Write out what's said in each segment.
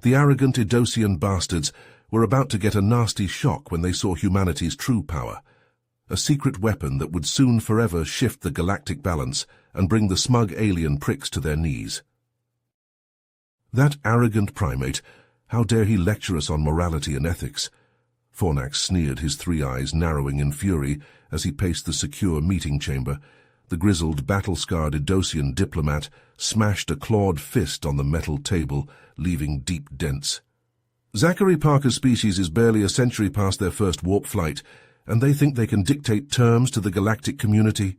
The arrogant Idosian bastards were about to get a nasty shock when they saw humanity's true power, a secret weapon that would soon forever shift the galactic balance and bring the smug alien pricks to their knees. That arrogant primate, how dare he lecture us on morality and ethics? Fornax sneered, his three eyes narrowing in fury as he paced the secure meeting chamber. The grizzled, battle-scarred Idosian diplomat smashed a clawed fist on the metal table, leaving deep dents. Zachary Parker's species is barely a century past their first warp flight, and they think they can dictate terms to the galactic community?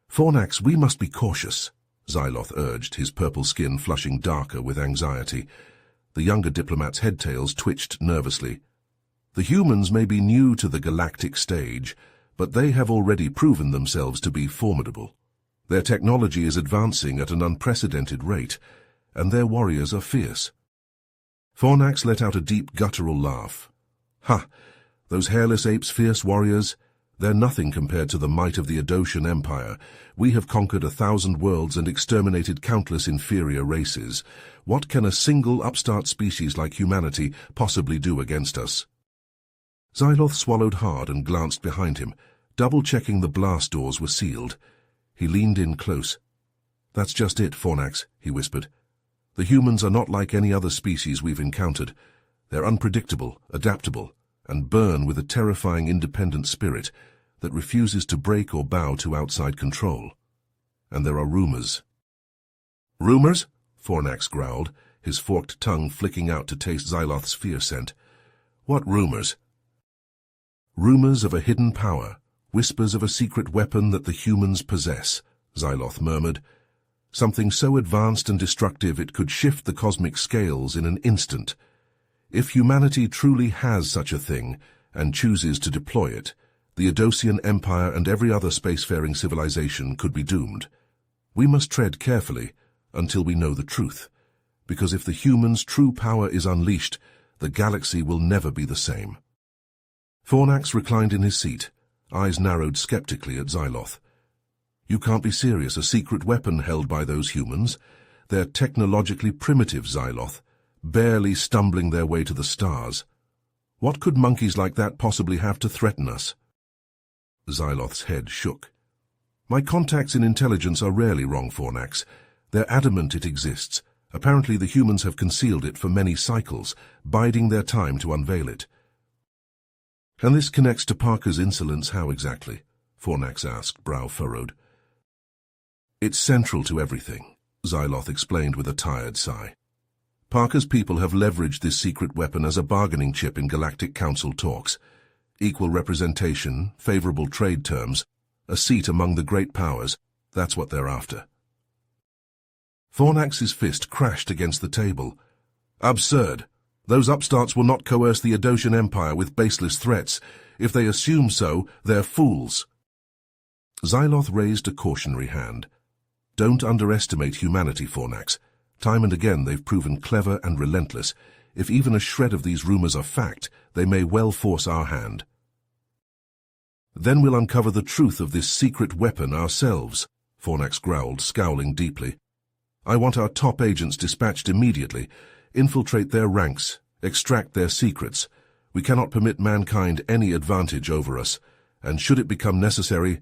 Fornax, we must be cautious, Xyloth urged, his purple skin flushing darker with anxiety. The younger diplomat's head-tails twitched nervously. The humans may be new to the galactic stage, but they have already proven themselves to be formidable. Their technology is advancing at an unprecedented rate, and their warriors are fierce. Fornax let out a deep guttural laugh. Ha! Those hairless apes' fierce warriors? They're nothing compared to the might of the Idosian Empire. We have conquered 1,000 worlds and exterminated countless inferior races. What can a single upstart species like humanity possibly do against us? Xyloth swallowed hard and glanced behind him, double-checking the blast doors were sealed. He leaned in close. That's just it, Fornax, he whispered. The humans are not like any other species we've encountered. They're unpredictable, adaptable, and burn with a terrifying independent spirit that refuses to break or bow to outside control. And there are rumors. Rumors? Fornax growled, his forked tongue flicking out to taste Xyloth's fear scent. What rumors? Rumors of a hidden power, whispers of a secret weapon that the humans possess, Xyloth murmured. Something so advanced and destructive it could shift the cosmic scales in an instant. If humanity truly has such a thing, and chooses to deploy it, the Idosian Empire and every other spacefaring civilization could be doomed. We must tread carefully until we know the truth, because if the humans' true power is unleashed, the galaxy will never be the same. Fornax reclined in his seat, eyes narrowed skeptically at Xyloth. You can't be serious, a secret weapon held by those humans. They're technologically primitive, Xyloth, barely stumbling their way to the stars. What could monkeys like that possibly have to threaten us? Xyloth's head shook. My contacts in intelligence are rarely wrong, Fornax. They're adamant it exists. Apparently the humans have concealed it for many cycles, biding their time to unveil it. And this connects to Parker's insolence, how exactly? Fornax asked, brow furrowed. It's central to everything, Xyloth explained with a tired sigh. Parker's people have leveraged this secret weapon as a bargaining chip in Galactic Council talks. Equal representation, favorable trade terms, a seat among the great powers, that's what they're after. Fornax's fist crashed against the table. Absurd. Those upstarts will not coerce the Idosian Empire with baseless threats. If they assume so, they're fools. Xyloth raised a cautionary hand. Don't underestimate humanity, Fornax. Time and again they've proven clever and relentless. If even a shred of these rumors are fact, they may well force our hand. Then we'll uncover the truth of this secret weapon ourselves, Fornax growled, scowling deeply. I want our top agents dispatched immediately. Infiltrate their ranks, extract their secrets. We cannot permit mankind any advantage over us, and should it become necessary...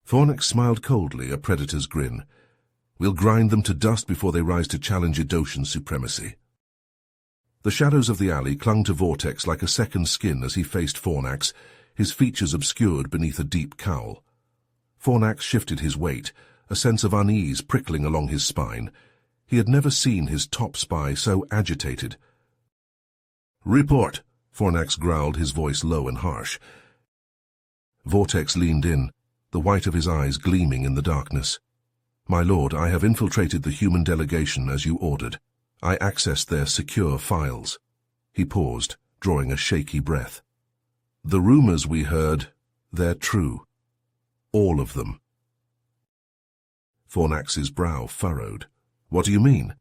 Fornax smiled coldly, a predator's grin. We'll grind them to dust before they rise to challenge Idosian supremacy. The shadows of the alley clung to Vortex like a second skin as he faced Fornax, his features obscured beneath a deep cowl. Fornax shifted his weight, a sense of unease prickling along his spine. He had never seen his top spy so agitated. Report, Fornax growled, his voice low and harsh. Vortex leaned in, the white of his eyes gleaming in the darkness. My lord, I have infiltrated the human delegation as you ordered. I accessed their secure files. He paused, drawing a shaky breath. The rumors we heard, they're true. All of them. Fornax's brow furrowed. What do you mean?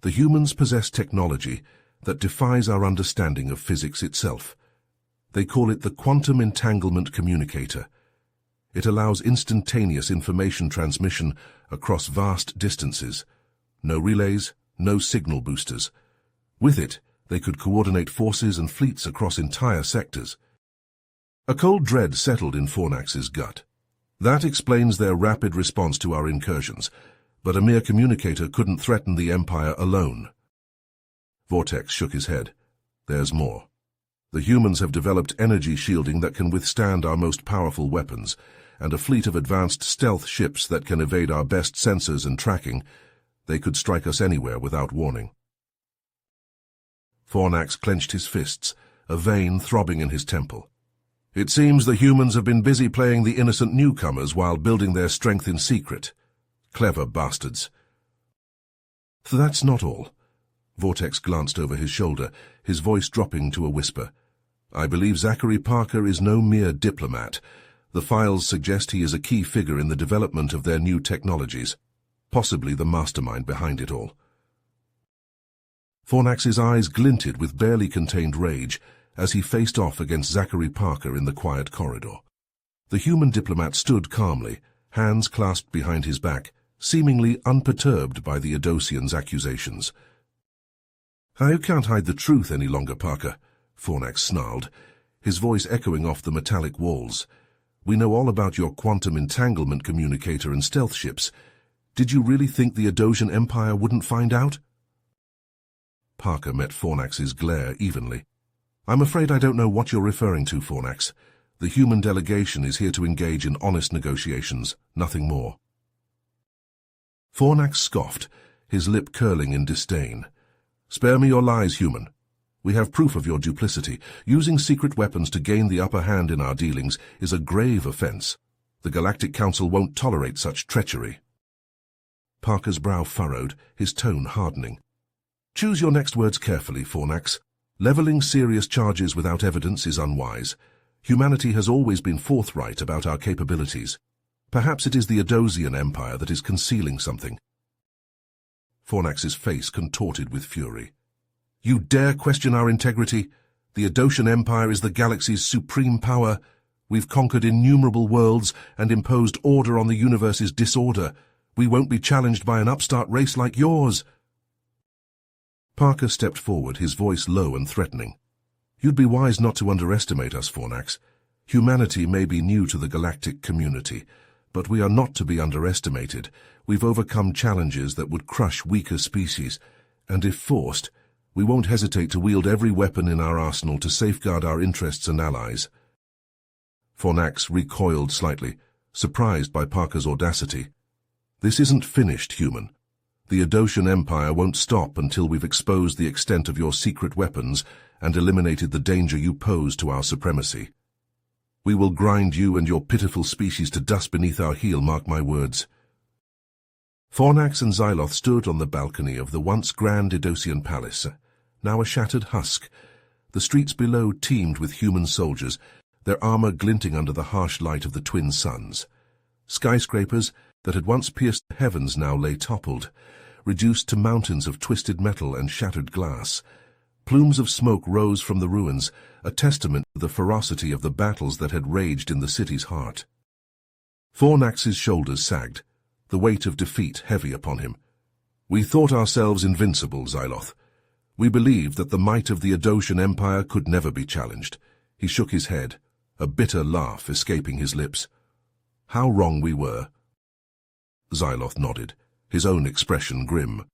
The humans possess technology that defies our understanding of physics itself. They call it the quantum entanglement communicator. It allows instantaneous information transmission across vast distances. No relays, no signal boosters. With it, they could coordinate forces and fleets across entire sectors. A cold dread settled in Fornax's gut. That explains their rapid response to our incursions, but a mere communicator couldn't threaten the Empire alone. Vortex shook his head. There's more. The humans have developed energy shielding that can withstand our most powerful weapons, and a fleet of advanced stealth ships that can evade our best sensors and tracking. They could strike us anywhere without warning. Fornax clenched his fists, a vein throbbing in his temple. It seems the humans have been busy playing the innocent newcomers while building their strength in secret. Clever bastards. That's not all. Vortex glanced over his shoulder, his voice dropping to a whisper. I believe Zachary Parker is no mere diplomat. The files suggest he is a key figure in the development of their new technologies, possibly the mastermind behind it all. Fornax's eyes glinted with barely contained rage as he faced off against Zachary Parker in the quiet corridor. The human diplomat stood calmly, hands clasped behind his back, seemingly unperturbed by the Adosian's accusations. You can't hide the truth any longer, Parker, Fornax snarled, his voice echoing off the metallic walls. We know all about your quantum entanglement communicator and stealth ships. Did you really think the Adosian Empire wouldn't find out? Parker met Fornax's glare evenly. I'm afraid I don't know what you're referring to, Fornax. The human delegation is here to engage in honest negotiations, nothing more. Fornax scoffed, his lip curling in disdain. Spare me your lies, human. We have proof of your duplicity. Using secret weapons to gain the upper hand in our dealings is a grave offense. The Galactic Council won't tolerate such treachery. Parker's brow furrowed, his tone hardening. Choose your next words carefully, Fornax. Leveling serious charges without evidence is unwise. Humanity has always been forthright about our capabilities. Perhaps it is the Adosian Empire that is concealing something. Fornax's face contorted with fury. You dare question our integrity? The Adosian Empire is the galaxy's supreme power. We've conquered innumerable worlds and imposed order on the universe's disorder. We won't be challenged by an upstart race like yours. Parker stepped forward, his voice low and threatening. You'd be wise not to underestimate us, Fornax. Humanity may be new to the galactic community, but we are not to be underestimated. We've overcome challenges that would crush weaker species, and if forced, we won't hesitate to wield every weapon in our arsenal to safeguard our interests and allies. Fornax recoiled slightly, surprised by Parker's audacity. This isn't finished, human. The Adosian Empire won't stop until we've exposed the extent of your secret weapons and eliminated the danger you pose to our supremacy. We will grind you and your pitiful species to dust beneath our heel, mark my words. Fornax and Xyloth stood on the balcony of the once grand Adosian palace, now a shattered husk. The streets below teemed with human soldiers, their armor glinting under the harsh light of the twin suns. Skyscrapers that had once pierced the heavens now lay toppled, reduced to mountains of twisted metal and shattered glass. Plumes of smoke rose from the ruins, a testament to the ferocity of the battles that had raged in the city's heart. Fornax's shoulders sagged, the weight of defeat heavy upon him. We thought ourselves invincible, Xyloth. We believed that the might of the Adosian Empire could never be challenged. He shook his head, a bitter laugh escaping his lips. How wrong we were. Xyloth nodded, his own expression grim.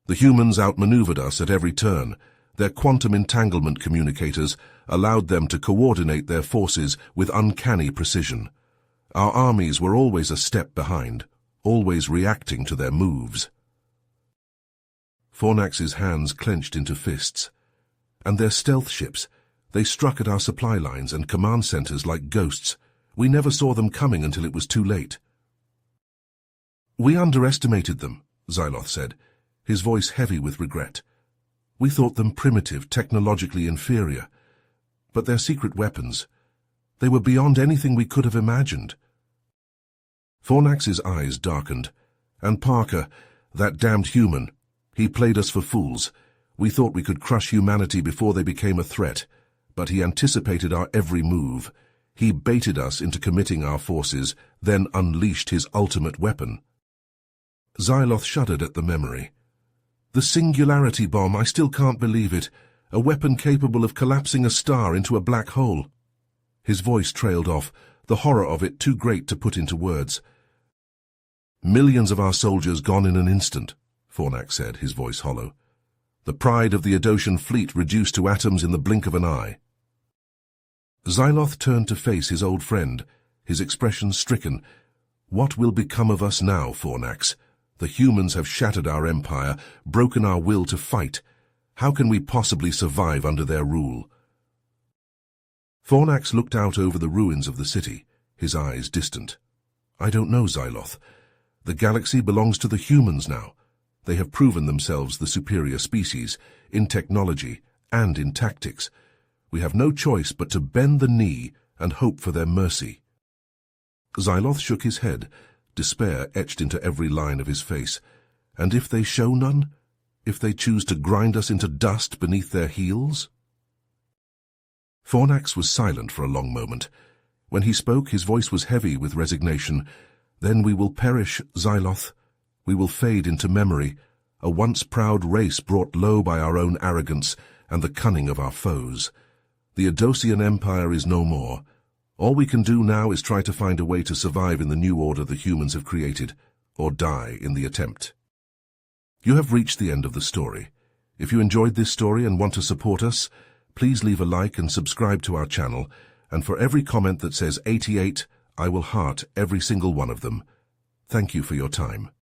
The humans outmaneuvered us at every turn. Their quantum entanglement communicators allowed them to coordinate their forces with uncanny precision. Our armies were always a step behind, always reacting to their moves. Fornax's hands clenched into fists. And their stealth ships, they struck at our supply lines and command centers like ghosts. We never saw them coming until it was too late. We underestimated them, Xyloth said, his voice heavy with regret. We thought them primitive, technologically inferior. But their secret weapons, they were beyond anything we could have imagined. Fornax's eyes darkened. And Parker, that damned human, he played us for fools. We thought we could crush humanity before they became a threat, but he anticipated our every move. He baited us into committing our forces, then unleashed his ultimate weapon. Xyloth shuddered at the memory. The singularity bomb, I still can't believe it. A weapon capable of collapsing a star into a black hole. His voice trailed off, the horror of it too great to put into words. Millions of our soldiers gone in an instant, Fornax said, his voice hollow. The pride of the Adocian fleet reduced to atoms in the blink of an eye. Xyloth turned to face his old friend, his expression stricken. What will become of us now, Fornax? The humans have shattered our empire, broken our will to fight. How can we possibly survive under their rule? Fornax looked out over the ruins of the city, his eyes distant. I don't know, Xyloth. The galaxy belongs to the humans now. They have proven themselves the superior species, in technology and in tactics. We have no choice but to bend the knee and hope for their mercy. Xyloth shook his head, despair etched into every line of his face. And if they show none? If they choose to grind us into dust beneath their heels? Fornax was silent for a long moment. When he spoke, his voice was heavy with resignation. Then we will perish, Xyloth. We will fade into memory, a once proud race brought low by our own arrogance and the cunning of our foes. The Adocian Empire is no more. All we can do now is try to find a way to survive in the new order the humans have created, or die in the attempt. You have reached the end of the story. If you enjoyed this story and want to support us, please leave a like and subscribe to our channel, and for every comment that says 88, I will heart every single one of them. Thank you for your time.